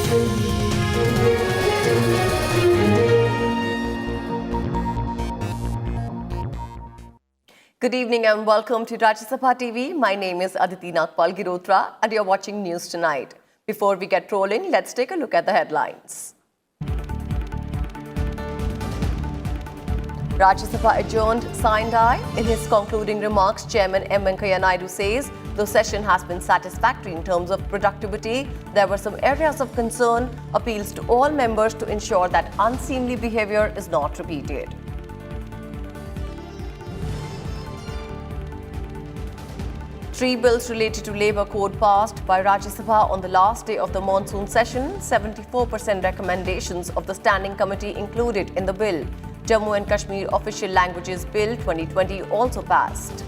Good evening and welcome to Rajya Sabha TV. My name is Aditi Nagpal Girotra and you're watching News Tonight. Before we get rolling, let's take a look at the headlines. Rajya Sabha adjourned sine die. In his concluding remarks, Chairman M. Venkaiah Naidu says, though session has been satisfactory in terms of productivity, there were some areas of concern, appeals to all members to ensure that unseemly behavior is not repeated. Three bills related to Labour Code passed by Rajya Sabha on the last day of the monsoon session. 74% recommendations of the Standing Committee included in the bill. Jammu and Kashmir Official Languages Bill 2020 also passed.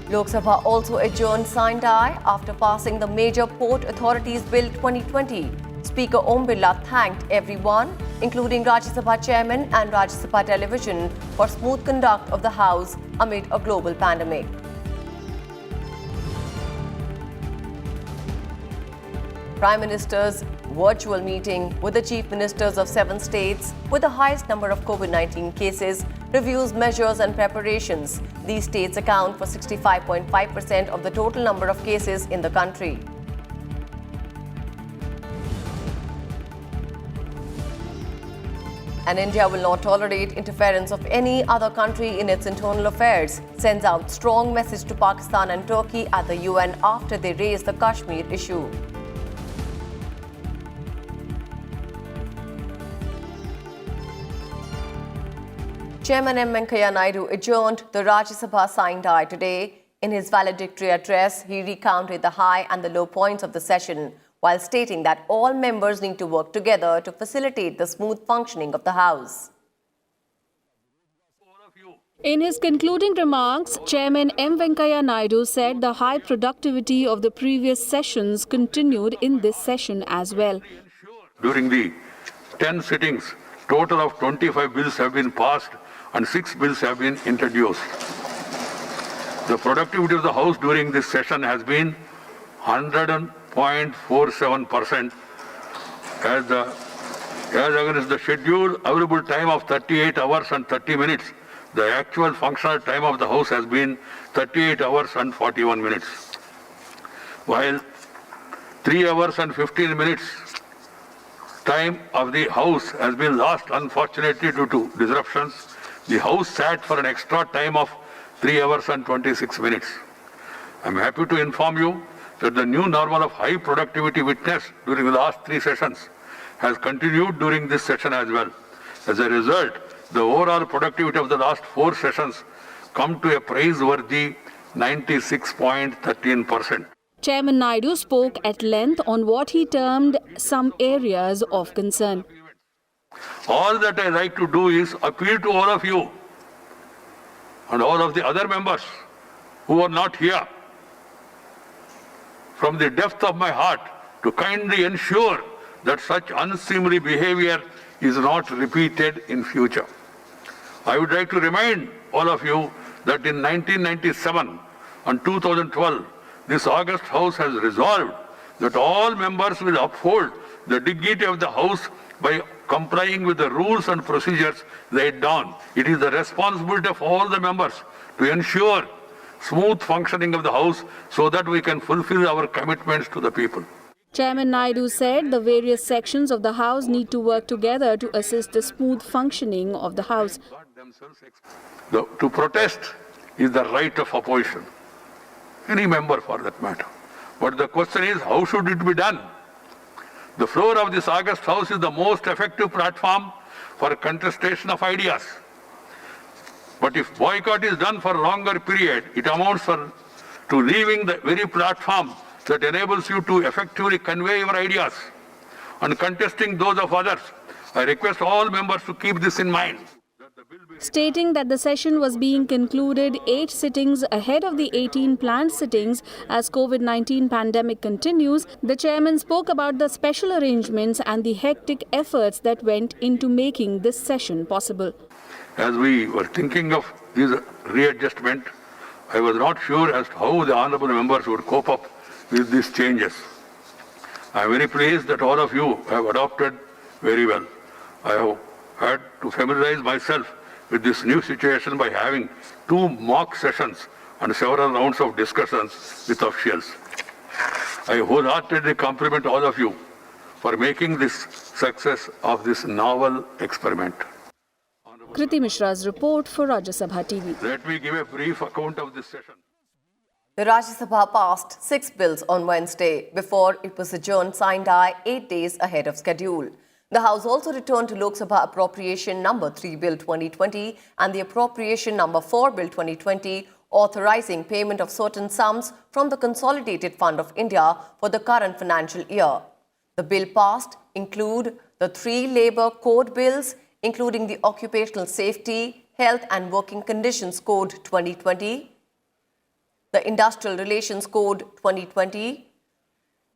Lok Sabha also adjourned sine die after passing the Major Port Authorities Bill 2020. Speaker Om Birla thanked everyone, including Rajya Sabha Chairman and Rajya Sabha Television, for smooth conduct of the House amid a global pandemic. Prime Minister's virtual meeting with the Chief Ministers of 7 states with the highest number of COVID-19 cases reviews measures and preparations. These states account for 65.5% of the total number of cases in the country. And India will not tolerate interference of any other country in its internal affairs, sends out strong message to Pakistan and Turkey at the UN after they raised the Kashmir issue. Chairman M. Venkaiah Naidu adjourned the Rajya Sabha sine die today. In his valedictory address, he recounted the high and the low points of the session, while stating that all members need to work together to facilitate the smooth functioning of the House. In his concluding remarks, Chairman M. Venkaiah Naidu said the high productivity of the previous sessions continued in this session as well. During the 10 sittings, total of 25 bills have been passed and 6 bills have been introduced. The productivity of the House during this session has been 100.47% as against the scheduled available time of 38 hours and 30 minutes. The actual functional time of the House has been 38 hours and 41 minutes. While 3 hours and 15 minutes time of the House has been lost unfortunately due to disruptions, the House sat for an extra time of 3 hours and 26 minutes. I am happy to inform you that the new normal of high productivity witnessed during the last 3 sessions has continued during this session as well. As a result, the overall productivity of the last 4 sessions come to a praiseworthy 96.13%. Chairman Naidu spoke at length on what he termed some areas of concern. All that I like to do is appeal to all of you and all of the other members who are not here, from the depth of my heart, to kindly ensure that such unseemly behavior is not repeated in future. I would like to remind all of you that in 1997 and 2012, this August House has resolved that all members will uphold the dignity of the House by complying with the rules and procedures laid down. It is the responsibility of all the members to ensure smooth functioning of the House so that we can fulfill our commitments to the people. Chairman Naidu said the various sections of the House need to work together to assist the smooth functioning of the House. To protest is the right of opposition, any member for that matter. But the question is, how should it be done? The floor of this August House is the most effective platform for contestation of ideas. But if boycott is done for a longer period, it amounts to leaving the very platform that enables you to effectively convey your ideas and contesting those of others. I request all members to keep this in mind. Stating that the session was being concluded 8 sittings ahead of the 18 planned sittings as COVID-19 pandemic continues, the chairman spoke about the special arrangements and the hectic efforts that went into making this session possible. As we were thinking of this readjustment, I was not sure as to how the honorable members would cope up with these changes. I am very pleased that all of you have adopted very well. I have had to familiarize myself with this new situation by having 2 mock sessions and several rounds of discussions with officials. I wholeheartedly compliment all of you for making this success of this novel experiment. Kriti Mishra's report for Rajya Sabha TV. Let me give a brief account of this session. The Rajya Sabha passed 6 bills on Wednesday before it was adjourned signed 8 days ahead of schedule. The House also returned to Lok Sabha Appropriation Number 3 Bill 2020 and the Appropriation Number 4 Bill 2020 authorizing payment of certain sums from the Consolidated Fund of India for the current financial year. The bill passed include the 3 Labour Code bills, including the Occupational Safety, Health and Working Conditions Code 2020, the Industrial Relations Code 2020,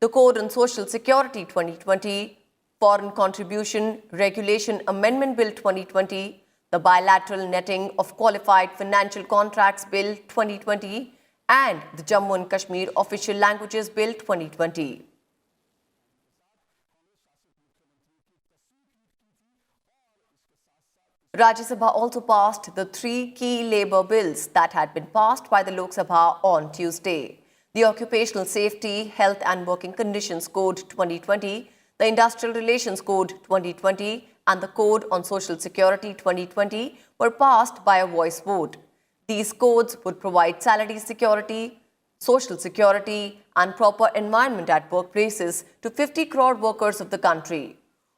the Code on Social Security 2020, Foreign Contribution Regulation Amendment Bill 2020, the Bilateral Netting of Qualified Financial Contracts Bill 2020, and the Jammu and Kashmir Official Languages Bill 2020. Rajya Sabha also passed the 3 key labour bills that had been passed by the Lok Sabha on Tuesday. The Occupational Safety, Health and Working Conditions Code 2020, the Industrial Relations Code 2020 and the Code on Social Security 2020 were passed by a voice vote. These codes would provide salary security, social security and proper environment at workplaces to 50 crore workers of the country.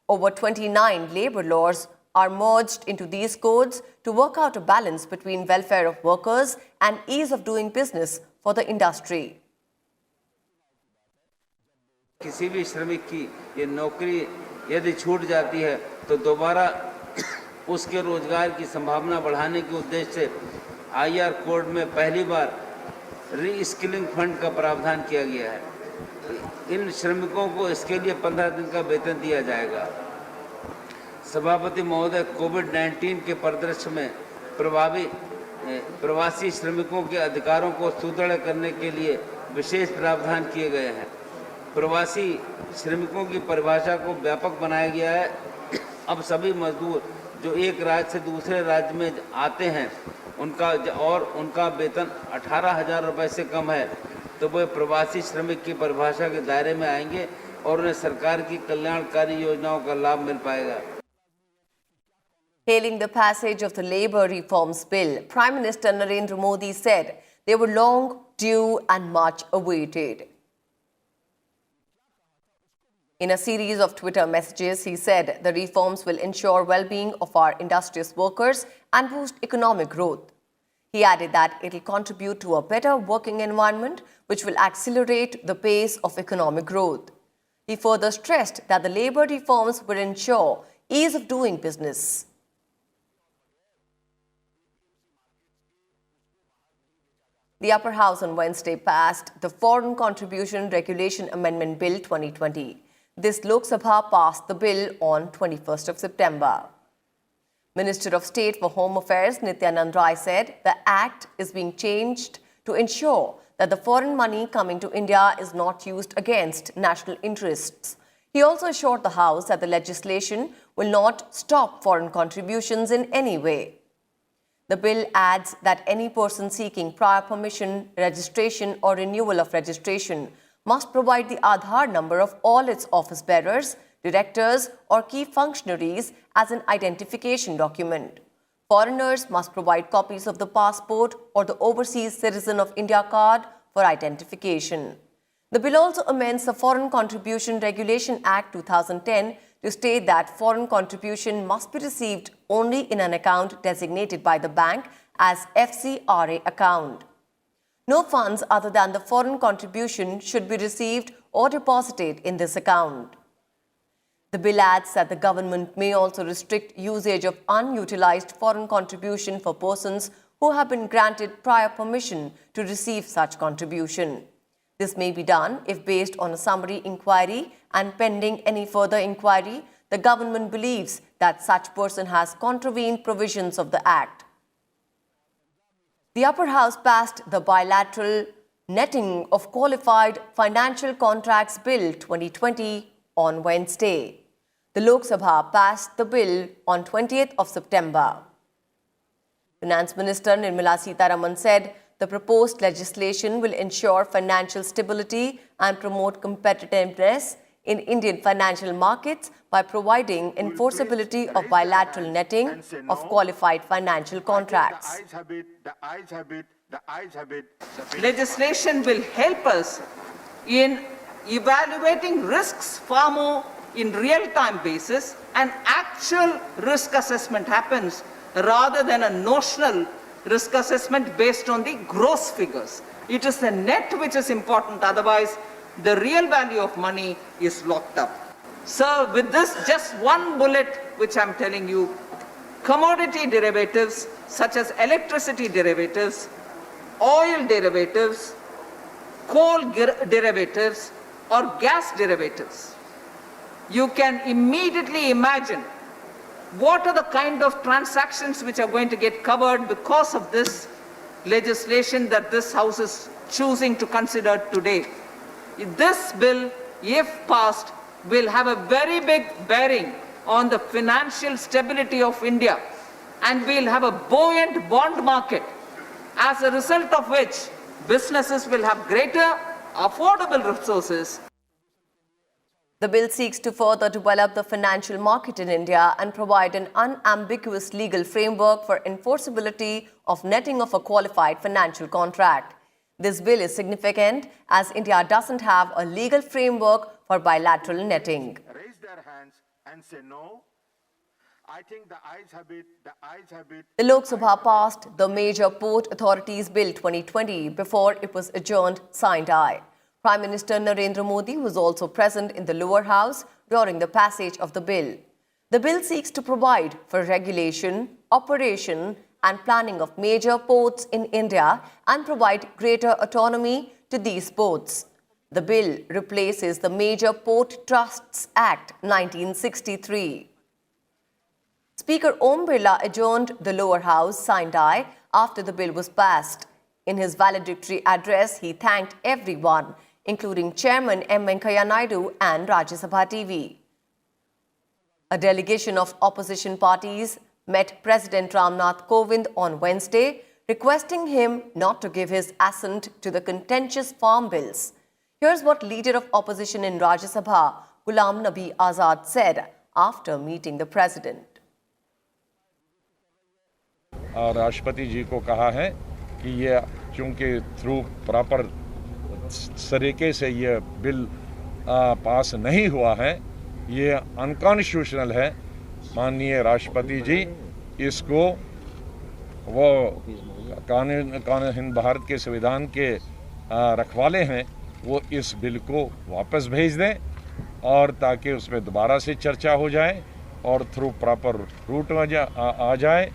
Over 29 labour laws are merged into these codes to work out a balance between welfare of workers and ease of doing business for the industry. किसी भी श्रमिक की ये नौकरी यदि छूट जाती है तो दोबारा उसके रोजगार की संभावना बढ़ाने के उद्देश्य से आईआर कोड में पहली बार री स्किलिंग फंड का प्रावधान किया गया है। इन श्रमिकों को इसके लिए 15 दिन का वेतन दिया जाएगा। सभापति महोदय, कोविड-19 के परिदृश्य में प्रवासी श्रमिकों के अधिकारों को सुदृढ़ करने के लिए विशेष प्रावधान किए गए हैं। प्रवासी श्रमिकों की परिभाषा को व्यापक बनाया गया है। अब सभी मजदूर जो एक राज्य से दूसरे राज्य में आते हैं उनका वेतन 18,000 रुपये से कम है तो वे प्रवासी श्रमिक की परिभाषा के दायरे में आएंगे और उन्हें सरकार की कल्याणकारी योजनाओं का लाभ मिल पाएगा। Hailing the passage of the Labour Reforms Bill, Prime Minister Narendra Modi said they were long due and much awaited. In a series of Twitter messages, he said the reforms will ensure well-being of our industrious workers and boost economic growth. He added that it will contribute to a better working environment, which will accelerate the pace of economic growth. He further stressed that the labour reforms will ensure ease of doing business. The Upper House on Wednesday passed the Foreign Contribution Regulation Amendment Bill 2020. This Lok Sabha passed the bill on 21st of September. Minister of State for Home Affairs Nityanand Rai said the act is being changed to ensure that the foreign money coming to India is not used against national interests. He also assured the House that the legislation will not stop foreign contributions in any way. The bill adds that any person seeking prior permission, registration or renewal of registration must provide the Aadhaar number of all its office bearers, directors or key functionaries as an identification document. Foreigners must provide copies of the passport or the Overseas Citizen of India card for identification. The bill also amends the Foreign Contribution Regulation Act 2010 to state that foreign contribution must be received only in an account designated by the bank as FCRA account. No funds other than the foreign contribution should be received or deposited in this account. The bill adds that the government may also restrict usage of unutilized foreign contribution for persons who have been granted prior permission to receive such contribution. This may be done if, based on a summary inquiry and pending any further inquiry, the government believes that such person has contravened provisions of the Act. The upper house passed the Bilateral Netting of Qualified Financial Contracts Bill 2020 on Wednesday. The Lok Sabha passed the bill on 20th of September. Finance Minister Nirmala Sitharaman said the proposed legislation will ensure financial stability and promote competitiveness in Indian financial markets by providing enforceability of bilateral netting of qualified financial contracts. Legislation will help us in evaluating risks far more in real-time basis, and actual risk assessment happens rather than a notional risk assessment based on the gross figures. It is the net which is important, otherwise the real value of money is locked up. So with this, just one bullet which I'm telling you, commodity derivatives such as electricity derivatives, oil derivatives, coal derivatives or gas derivatives, you can immediately imagine what are the kind of transactions which are going to get covered because of this legislation that this House is choosing to consider today. This bill, if passed, will have a very big bearing on the financial stability of India, and we'll have a buoyant bond market, as a result of which businesses will have greater affordable resources. The bill seeks to further develop the financial market in India and provide an unambiguous legal framework for enforceability of netting of a qualified financial contract. This bill is significant as India doesn't have a legal framework for bilateral netting. Raise their hands and say no. I think the ayes have it. The Lok Sabha passed the Major Port Authorities Bill 2020 before it was adjourned sine die. Prime Minister Narendra Modi was also present in the lower house during the passage of the bill. The bill seeks to provide for regulation, operation and planning of major ports in India and provide greater autonomy to these ports. The bill replaces the Major Port Trusts Act 1963. Speaker Om Birla adjourned the lower house sine die after the bill was passed. In his valedictory address, he thanked everyone, including Chairman M. Venkaiah Naidu and Rajya Sabha TV. A delegation of opposition parties met President Ramnath Kovind on Wednesday, requesting him not to give his assent to the contentious farm bills. Here's what Leader of Opposition in Rajya Sabha, Ghulam Nabi Azad, said after meeting the President. राष्ट्रपति जी को कहा है कि ये चूँकि through proper तरीके से ये बिल पास नहीं हुआ है, ये अनकॉन्स्टिट्यूशनल है। माननीय राष्ट्रपति जी इसको वो कानून हिंद भारत के संविधान के रखवाले हैं, वो इस बिल को वापस भेज दें और ताकि उसमें दोबारा से चर्चा हो जाए और थ्रू प्रॉपर रूट आ जाए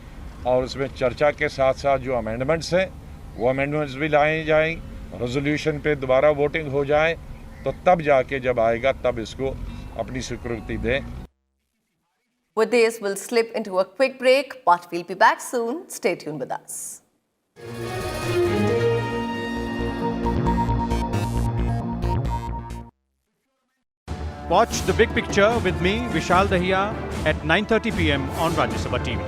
और उसमें चर्चा के साथ साथ जो अमेंडमेंट्स हैं वो अमेंडमेंट्स भी लाए जाएं, रेजोल्यूशन पे दोबारा वोटिंग हो जाए, तो तब जाके जब आएगा तब इसको अपनी स्वीकृति दें। With this, we'll slip into a quick break, but we'll be back soon. Stay tuned with us. Watch The Big Picture with me, Vishal Dahiya, at 9:30 p.m. on Rajya Sabha TV.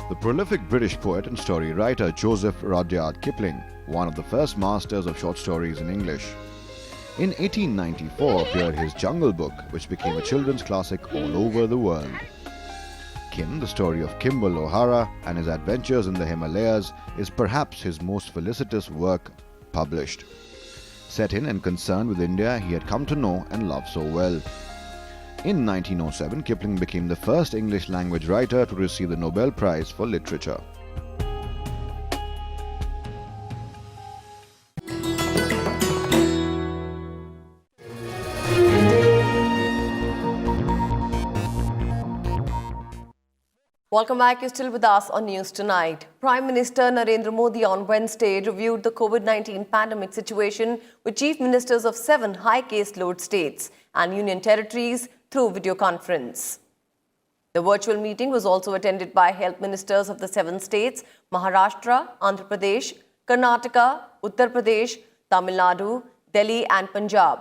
The prolific British poet and story writer Joseph Rudyard Kipling, one of the first masters of short stories in English. In 1894 appeared his Jungle Book, which became a children's classic all over the world. Kim, the story of Kimball O'Hara and his adventures in the Himalayas, is perhaps his most felicitous work published. Set in and concerned with India he had come to know and love so well. In 1907, Kipling became the first English-language writer to receive the Nobel Prize for Literature. Welcome back. You're still with us on News Tonight. Prime Minister Narendra Modi on Wednesday reviewed the COVID-19 pandemic situation with chief ministers of 7 high caseload states and union territories through video conference. The virtual meeting was also attended by health ministers of the 7 states, Maharashtra, Andhra Pradesh, Karnataka, Uttar Pradesh, Tamil Nadu, Delhi and Punjab.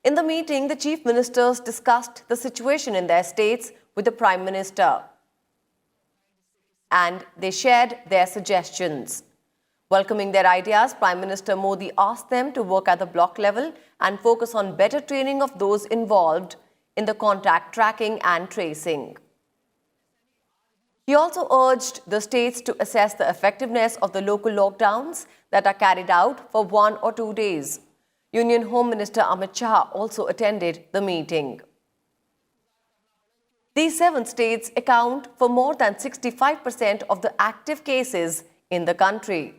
In the meeting, the chief ministers discussed the situation in their states with the Prime Minister, and they shared their suggestions. Welcoming their ideas, Prime Minister Modi asked them to work at the block level and focus on better training of those involved in the contact tracking and tracing. He also urged the states to assess the effectiveness of the local lockdowns that are carried out for 1 or 2 days. Union Home Minister Amit Shah also attended the meeting. These 7 states account for more than 65% of the active cases in the country.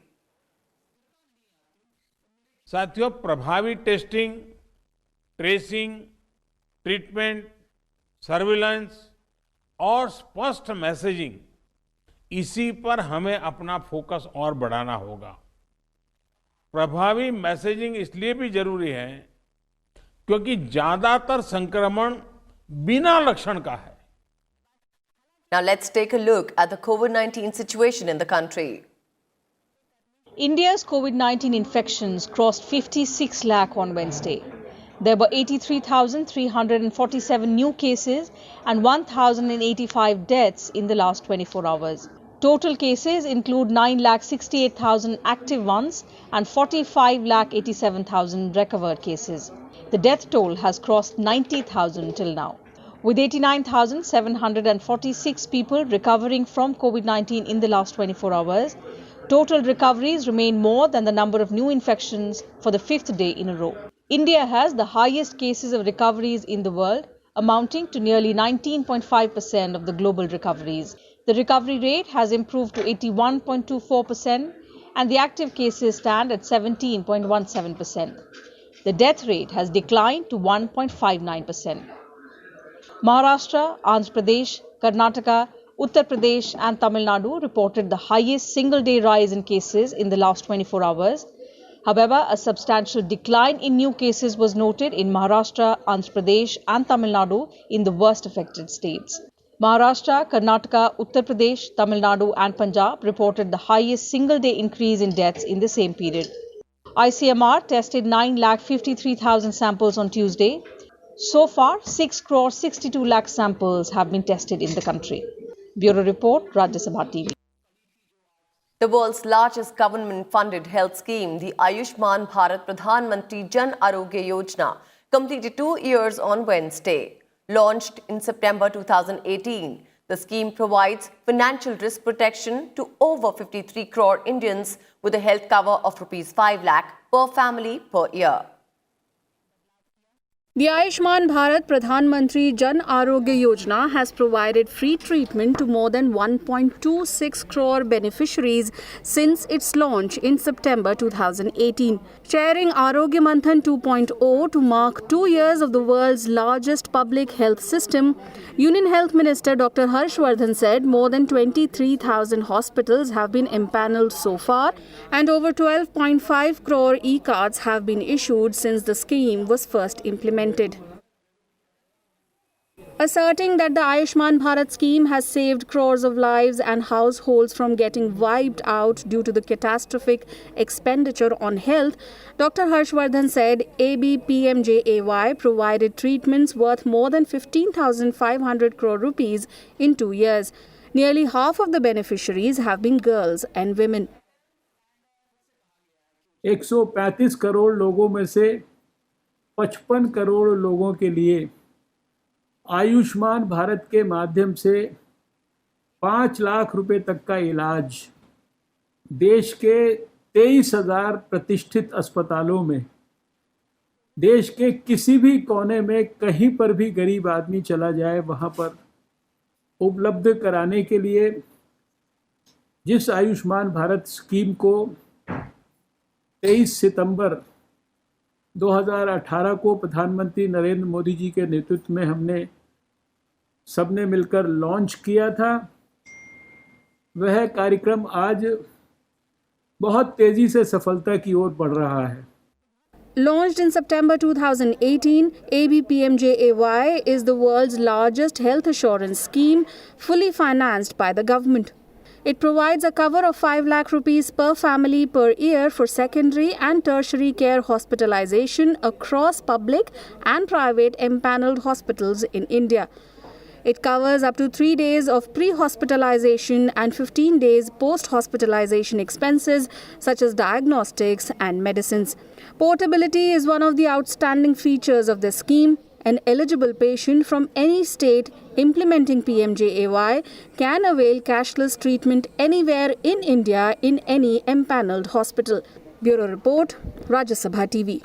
साथियों, प्रभावी testing, tracing, treatment, surveillance और स्पष्ट messaging, इसी पर हमें अपना focus और बढ़ाना होगा। प्रभावी मैसेजिंग इसलिए भी जरूरी है क्योंकि ज्यादातर संक्रमण बिना लक्षण का है। Now let's take a look at the COVID-19 situation in the country. India's COVID-19 infections crossed 56 lakh on Wednesday. There were 83,347 new cases and 1,085 deaths in the last 24 hours. Total cases include 9,68,000 active ones and 45,87,000 recovered cases. The death toll has crossed 90,000 till now. With 89,746 people recovering from COVID-19 in the last 24 hours, total recoveries remain more than the number of new infections for the 5th day in a row. India has the highest cases of recoveries in the world, amounting to nearly 19.5% of the global recoveries. The recovery rate has improved to 81.24% and the active cases stand at 17.17%. The death rate has declined to 1.59%. Maharashtra, Andhra Pradesh, Karnataka, Uttar Pradesh and Tamil Nadu reported the highest single-day rise in cases in the last 24 hours. However, a substantial decline in new cases was noted in Maharashtra, Andhra Pradesh and Tamil Nadu in the worst affected states. Maharashtra, Karnataka, Uttar Pradesh, Tamil Nadu and Punjab reported the highest single-day increase in deaths in the same period. ICMR tested 9,53,000 samples on Tuesday. So far, 6,62 lakh samples have been tested in the country. Bureau Report, Rajya Sabha TV. The world's largest government-funded health scheme, the Ayushman Bharat Pradhan Mantri Jan Arogya Yojana, completed 2 years on Wednesday. Launched in September 2018, the scheme provides financial risk protection to over 53 crore Indians with a health cover of ₹5 lakh per family per year. The Ayushman Bharat Pradhan Mantri Jan Arogya Yojana has provided free treatment to more than 1.26 crore beneficiaries since its launch in September 2018. Chairing Arogya Manthan 2.0 to mark 2 years of the world's largest public health system, Union Health Minister Dr. Harshvardhan said more than 23,000 hospitals have been empaneled so far and over 12.5 crore e-cards have been issued since the scheme was first implemented. Asserting that the Ayushman Bharat scheme has saved crores of lives and households from getting wiped out due to the catastrophic expenditure on health, Dr. Harshvardhan said ABPMJAY provided treatments worth more than 15,500 crore rupees in 2 years. Nearly half of the beneficiaries have been girls and women. 135 crore लोगों में से 55 करोड़ लोगों के लिए आयुष्मान भारत के माध्यम से 5 लाख रुपए तक का इलाज देश के 23,000 प्रतिष्ठित अस्पतालों में, देश के किसी भी कोने में कहीं पर भी गरीब आदमी चला जाए वहां पर उपलब्ध कराने के लिए जिस आयुष्मान भारत स्कीम को 23 सितंबर 2018 को प्रधानमंत्री नरेंद्र मोदी जी के नेतृत्व में हमने सबने मिलकर लॉन्च किया था, वह कार्यक्रम आज बहुत तेजी से सफलता की ओर बढ़ रहा है। Launched in September 2018, ABPMJAY is the world's largest health assurance scheme, fully financed by the government. It provides a cover of 5 lakh rupees per family per year for secondary and tertiary care hospitalization across public and private empaneled hospitals in India. It covers up to 3 days of pre-hospitalization and 15 days post-hospitalization expenses such as diagnostics and medicines. Portability is one of the outstanding features of this scheme. An eligible patient from any state implementing PMJAY can avail cashless treatment anywhere in India in any empaneled hospital. Bureau Report, Rajya Sabha TV.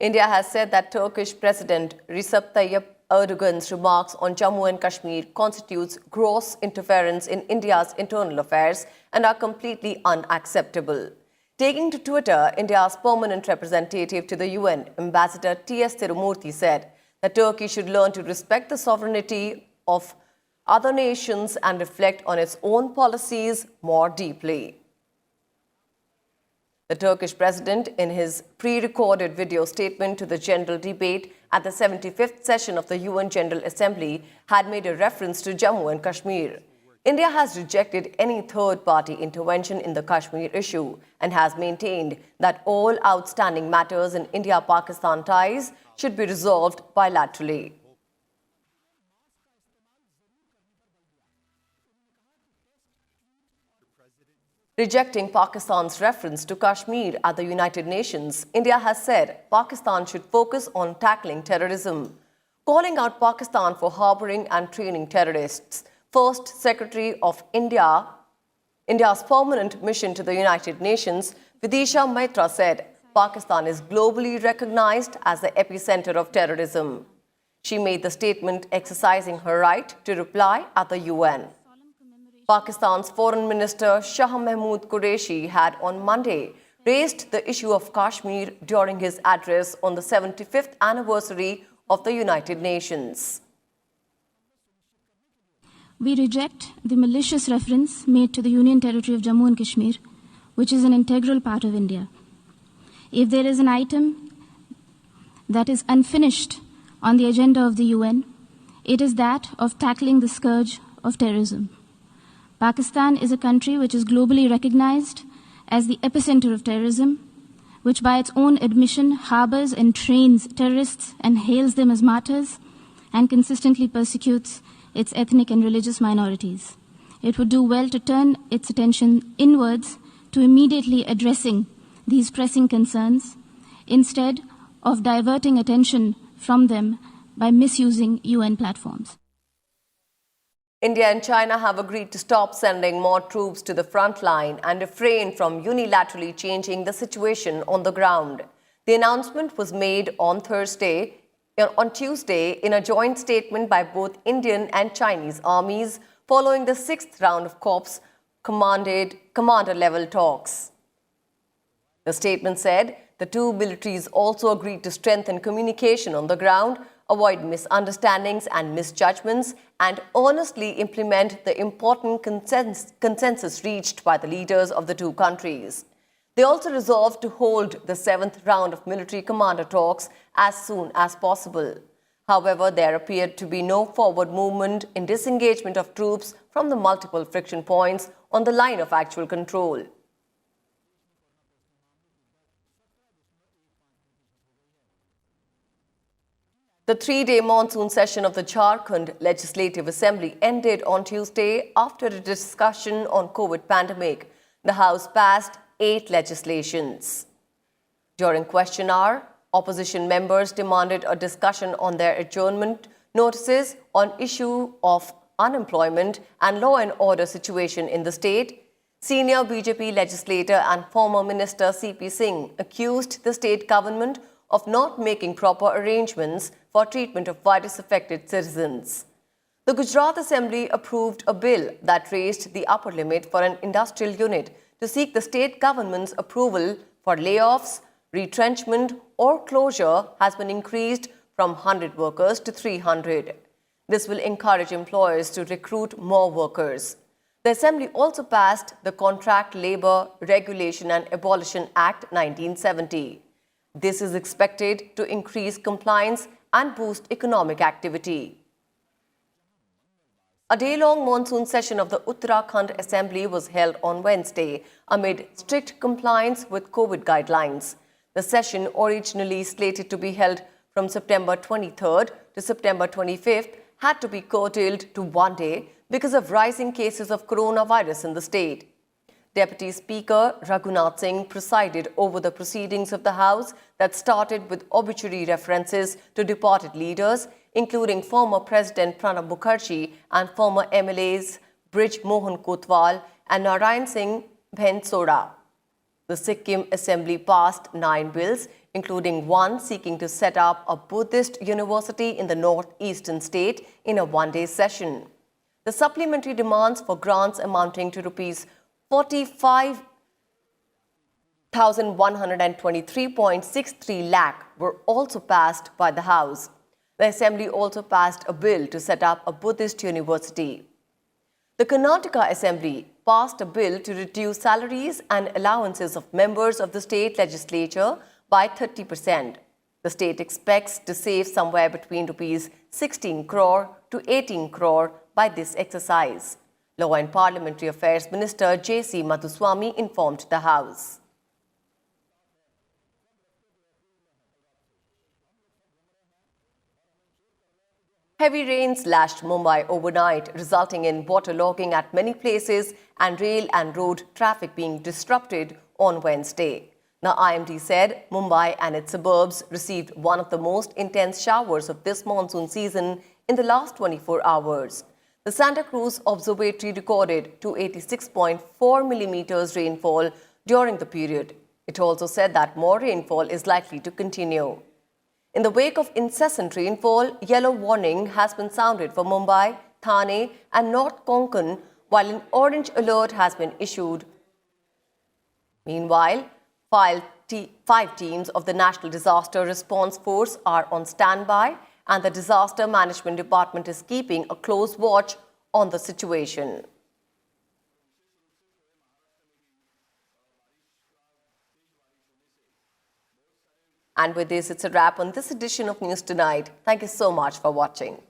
India has said that Turkish President Recep Tayyip Erdogan's remarks on Jammu and Kashmir constitutes gross interference in India's internal affairs and are completely unacceptable. Taking to Twitter, India's permanent representative to the UN, Ambassador T.S. Tirumurthy, said that Turkey should learn to respect the sovereignty of other nations and reflect on its own policies more deeply. The Turkish president, in his pre-recorded video statement to the general debate at the 75th session of the UN General Assembly, had made a reference to Jammu and Kashmir. India has rejected any third-party intervention in the Kashmir issue and has maintained that all outstanding matters in India-Pakistan ties should be resolved bilaterally. Rejecting Pakistan's reference to Kashmir at the United Nations, India has said Pakistan should focus on tackling terrorism. Calling out Pakistan for harboring and training terrorists, First Secretary of India's permanent mission to the United Nations, Vidisha Maitra, said Pakistan is globally recognized as the epicenter of terrorism. She made the statement exercising her right to reply at the UN. Pakistan's Foreign Minister Shah Mahmood Qureshi had on Monday raised the issue of Kashmir during his address on the 75th anniversary of the United Nations. We reject the malicious reference made to the Union Territory of Jammu and Kashmir, which is an integral part of India. If there is an item that is unfinished on the agenda of the UN, it is that of tackling the scourge of terrorism. Pakistan is a country which is globally recognized as the epicenter of terrorism, which by its own admission harbors and trains terrorists and hails them as martyrs and consistently persecutes its ethnic and religious minorities. It would do well to turn its attention inwards to immediately addressing these pressing concerns instead of diverting attention from them by misusing UN platforms. India and China have agreed to stop sending more troops to the front line and refrain from unilaterally changing the situation on the ground. The announcement was made on Tuesday in a joint statement by both Indian and Chinese armies following the 6th round of Corps commander-level talks. The statement said the two militaries also agreed to strengthen communication on the ground, avoid misunderstandings and misjudgments, and honestly implement the important consensus reached by the leaders of the two countries. They also resolved to hold the 7th round of military commander talks as soon as possible. However, there appeared to be no forward movement in disengagement of troops from the multiple friction points on the line of actual control. The 3-day monsoon session of the Jharkhand Legislative Assembly ended on Tuesday after a discussion on COVID pandemic. The House passed 8 legislations. During question hour, opposition members demanded a discussion on their adjournment notices on issue of unemployment and law and order situation in the state. Senior BJP legislator and former Minister C.P. Singh accused the state government of not making proper arrangements for treatment of virus-affected citizens. The Gujarat Assembly approved a bill that raised the upper limit for an industrial unit to seek the state government's approval for layoffs, retrenchment or closure has been increased from 100 workers to 300. This will encourage employers to recruit more workers. The Assembly also passed the Contract Labour Regulation and Abolition Act 1970. This is expected to increase compliance and boost economic activity. A day-long monsoon session of the Uttarakhand Assembly was held on Wednesday amid strict compliance with COVID guidelines. The session, originally slated to be held from September 23rd to September 25th, had to be curtailed to one day because of rising cases of coronavirus in the state. Deputy Speaker Raghunath Singh presided over the proceedings of the House that started with obituary references to departed leaders, including former President Pranab Mukherjee and former MLAs Brij Mohan Kotwal and Narayan Singh Bhensora. The Sikkim Assembly passed 9 bills, including one seeking to set up a Buddhist university in the northeastern state in a one-day session. The supplementary demands for grants amounting to Rs 45,123.63 lakh were also passed by the House. The Assembly also passed a bill to set up a Buddhist university. The Karnataka Assembly passed a bill to reduce salaries and allowances of members of the state legislature by 30%. The state expects to save somewhere between Rs 16 crore to 18 crore by this exercise. Law and Parliamentary Affairs Minister J.C. Madhuswamy informed the House. Heavy rains lashed Mumbai overnight, resulting in waterlogging at many places and rail and road traffic being disrupted on Wednesday. The IMD said Mumbai and its suburbs received one of the most intense showers of this monsoon season in the last 24 hours. The Santa Cruz Observatory recorded 286.4 millimeters rainfall during the period. It also said that more rainfall is likely to continue. In the wake of incessant rainfall, yellow warning has been sounded for Mumbai, Thane and North Konkan, while an orange alert has been issued. Meanwhile, 5 teams of the National Disaster Response Force are on standby, and the Disaster Management Department is keeping a close watch on the situation. And with this, it's a wrap on this edition of News Tonight. Thank you so much for watching.